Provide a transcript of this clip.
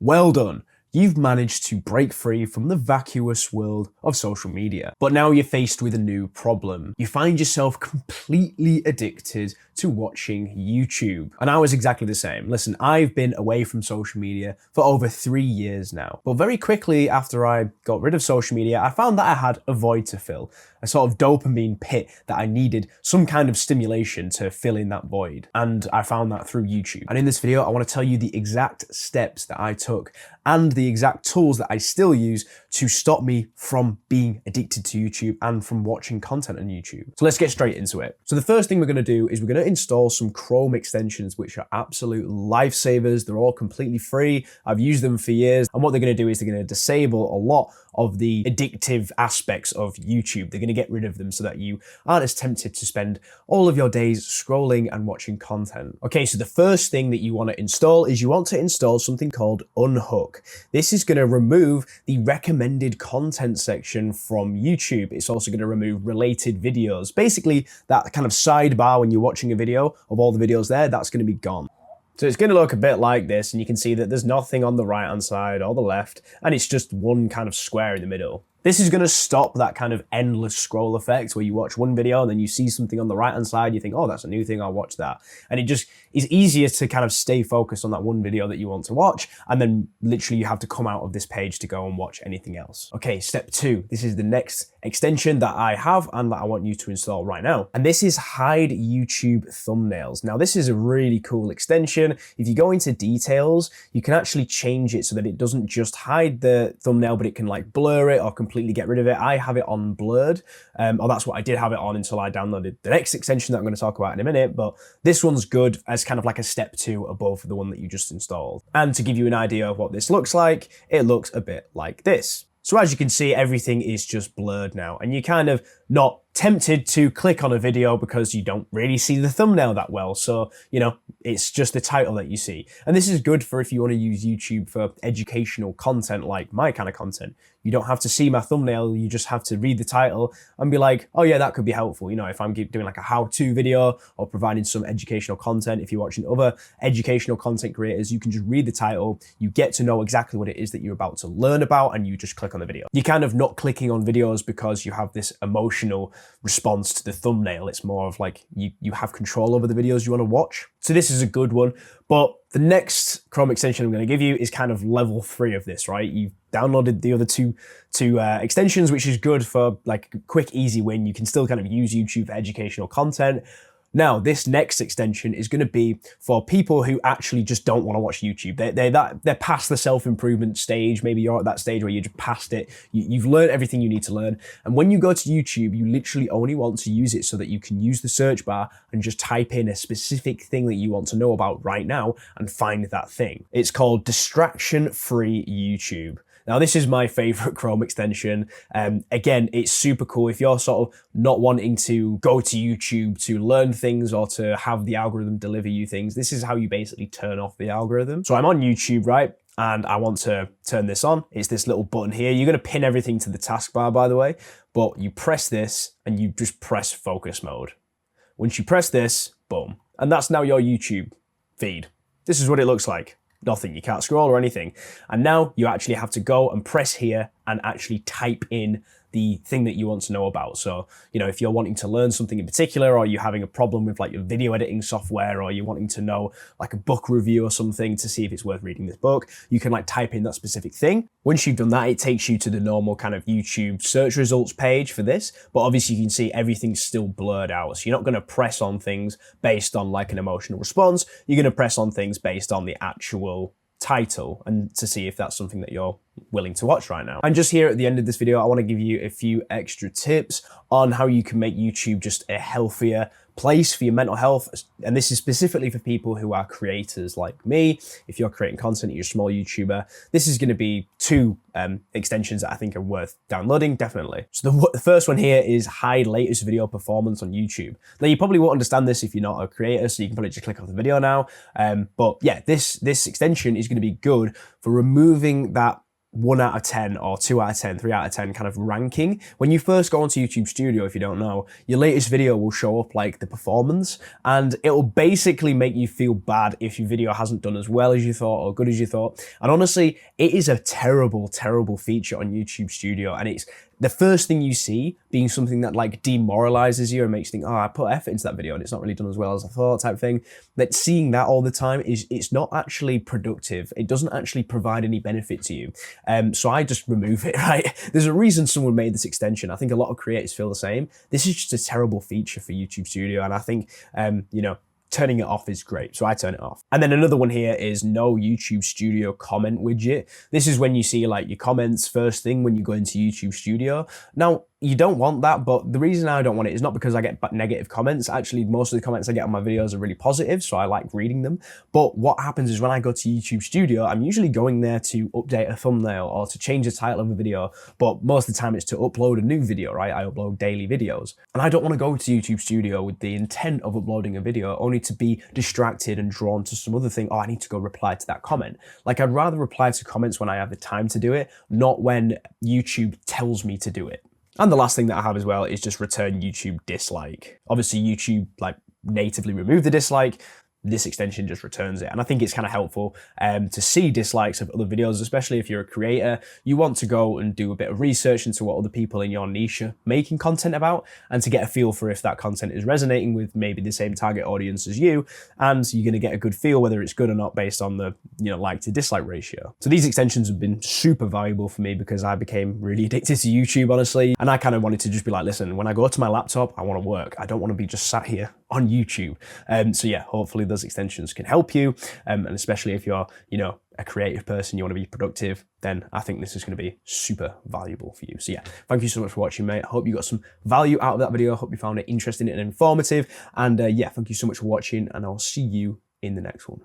Well done. You've managed to break free from the vacuous world of social media. But now you're faced with a new problem. You find yourself completely addicted to watching YouTube. And I was exactly the same. Listen, I've been away from social media for over 3 years now. But very quickly after I got rid of social media, I found that I had a void to fill, a sort of dopamine pit that I needed some kind of stimulation to fill in that void. And I found that through YouTube. And in this video, I want to tell you the exact steps that I took and the exact tools that I still use to stop me from being addicted to YouTube and from watching content on YouTube. So let's get straight into it. So the first thing we're going to do is we're going to install some Chrome extensions, which are absolute lifesavers. They're all completely free. I've used them for years. And what they're going to do is they're going to disable a lot of the addictive aspects of YouTube. They're going to get rid of them so that you aren't as tempted to spend all of your days scrolling and watching content. Okay, so the first thing that you want to install is you want to install something called Unhook. This is going to remove the recommended content section from YouTube. It's also going to remove related videos. Basically, that kind of sidebar when you're watching a video of all the videos there, that's going to be gone. So it's going to look a bit like this, and you can see that there's nothing on the right hand side or the left, and it's just one kind of square in the middle. This is going to stop that kind of endless scroll effect where you watch one video and then you see something on the right hand side, you think, oh, that's a new thing, I'll watch that. And it just is easier to kind of stay focused on that one video that you want to watch, and then literally you have to come out of this page to go and watch anything else. Okay, step 2. This is the next extension that I have and that I want you to install right now. And this is hide YouTube thumbnails. Now this is a really cool extension. If you go into details, you can actually change it so that it doesn't just hide the thumbnail, but it can like blur it or completely get rid of it. I have it on blurred, or that's what I did have it on until I downloaded the next extension that I'm going to talk about in a minute. But this one's good as kind of like a step 2 above the one that you just installed. And to give you an idea of what this looks like, it looks a bit like this. So as you can see, everything is just blurred now, and you're kind of not tempted to click on a video because you don't really see the thumbnail that well. So, you know, it's just the title that you see. And this is good for if you want to use YouTube for educational content, like my kind of content. You don't have to see my thumbnail, you just have to read the title and be like, oh yeah, that could be helpful. You know, if I'm doing like a how-to video or providing some educational content, if you're watching other educational content creators, you can just read the title, you get to know exactly what it is that you're about to learn about, and you just click on the video. You're kind of not clicking on videos because you have this emotional response to the thumbnail. It's more of like you have control over the videos you want to watch. So this is a good one. But the next Chrome extension I'm going to give you is kind of level 3 of this, right? You've downloaded the other two extensions, which is good for like a quick, easy win. You can still kind of use YouTube for educational content. Now, this next extension is going to be for people who actually just don't want to watch YouTube. They're past the self-improvement stage. Maybe you're at that stage where you're just past it. You've learned everything you need to learn. And when you go to YouTube, you literally only want to use it so that you can use the search bar and just type in a specific thing that you want to know about right now and find that thing. It's called distraction-free YouTube. Now, this is my favorite Chrome extension. Again, it's super cool. If you're sort of not wanting to go to YouTube to learn things or to have the algorithm deliver you things, this is how you basically turn off the algorithm. So I'm on YouTube, right? And I want to turn this on. It's this little button here. You're going to pin everything to the taskbar, by the way, but you press this and you just press focus mode. Once you press this, boom. And that's now your YouTube feed. This is what it looks like. Nothing, you can't scroll or anything. And now you actually have to go and press here and actually type in the thing that you want to know about. So, you know, if you're wanting to learn something in particular, or you're having a problem with like your video editing software, or you're wanting to know like a book review or something to see if it's worth reading this book, you can like type in that specific thing. Once you've done that, it takes you to the normal kind of YouTube search results page for this, but obviously you can see everything's still blurred out. So you're not going to press on things based on like an emotional response. You're going to press on things based on the actual title and to see if that's something that you're willing to watch right now. And just here at the end of this video, I want to give you a few extra tips on how you can make YouTube just a healthier place for your mental health. And this is specifically for people who are creators like me. If you're creating content, you're a small YouTuber, this is going to be 2 extensions that I think are worth downloading, definitely. So the first one here is hide latest video performance on YouTube. Now you probably won't understand this if you're not a creator, so you can probably just click off the video now. But yeah, this extension is going to be good for removing that 1 out of 10 or 2 out of 10, 3 out of 10 kind of ranking. When you first go onto YouTube Studio, if you don't know, your latest video will show up like the performance, and it will basically make you feel bad if your video hasn't done as well as you thought or good as you thought. And honestly, it is a terrible, terrible feature on YouTube Studio, and it's the first thing you see being something that like demoralizes you and makes you think, oh, I put effort into that video and it's not really done as well as I thought type thing. That seeing that all the time it's not actually productive. It doesn't actually provide any benefit to you. So I just remove it, right? There's a reason someone made this extension. I think a lot of creators feel the same. This is just a terrible feature for YouTube Studio. And I think, you know, turning it off is great, so I turn it off. And then another one here is no YouTube Studio comment widget. This is when you see like your comments first thing when you go into YouTube Studio. Now, you don't want that, but the reason I don't want it is not because I get negative comments. Actually, most of the comments I get on my videos are really positive, so I like reading them. But what happens is when I go to YouTube Studio, I'm usually going there to update a thumbnail or to change the title of a video, but most of the time it's to upload a new video, right? I upload daily videos. And I don't want to go to YouTube Studio with the intent of uploading a video only to be distracted and drawn to some other thing. Oh, I need to go reply to that comment. Like, I'd rather reply to comments when I have the time to do it, not when YouTube tells me to do it. And the last thing that I have as well is just return YouTube dislike. Obviously YouTube like natively removed the dislike. This extension just returns it. And I think it's kind of helpful to see dislikes of other videos, especially if you're a creator. You want to go and do a bit of research into what other people in your niche are making content about, and to get a feel for if that content is resonating with maybe the same target audience as you. And you're going to get a good feel whether it's good or not based on the, you know, like to dislike ratio. So these extensions have been super valuable for me because I became really addicted to YouTube, honestly. And I kind of wanted to just be like, listen, when I go to my laptop, I want to work. I don't want to be just sat here on YouTube. So yeah, hopefully those extensions can help you. And especially if you're, you know, a creative person, you want to be productive, then I think this is going to be super valuable for you. So yeah, thank you so much for watching, mate. I hope you got some value out of that video. I hope you found it interesting and informative. And yeah, thank you so much for watching, and I'll see you in the next one.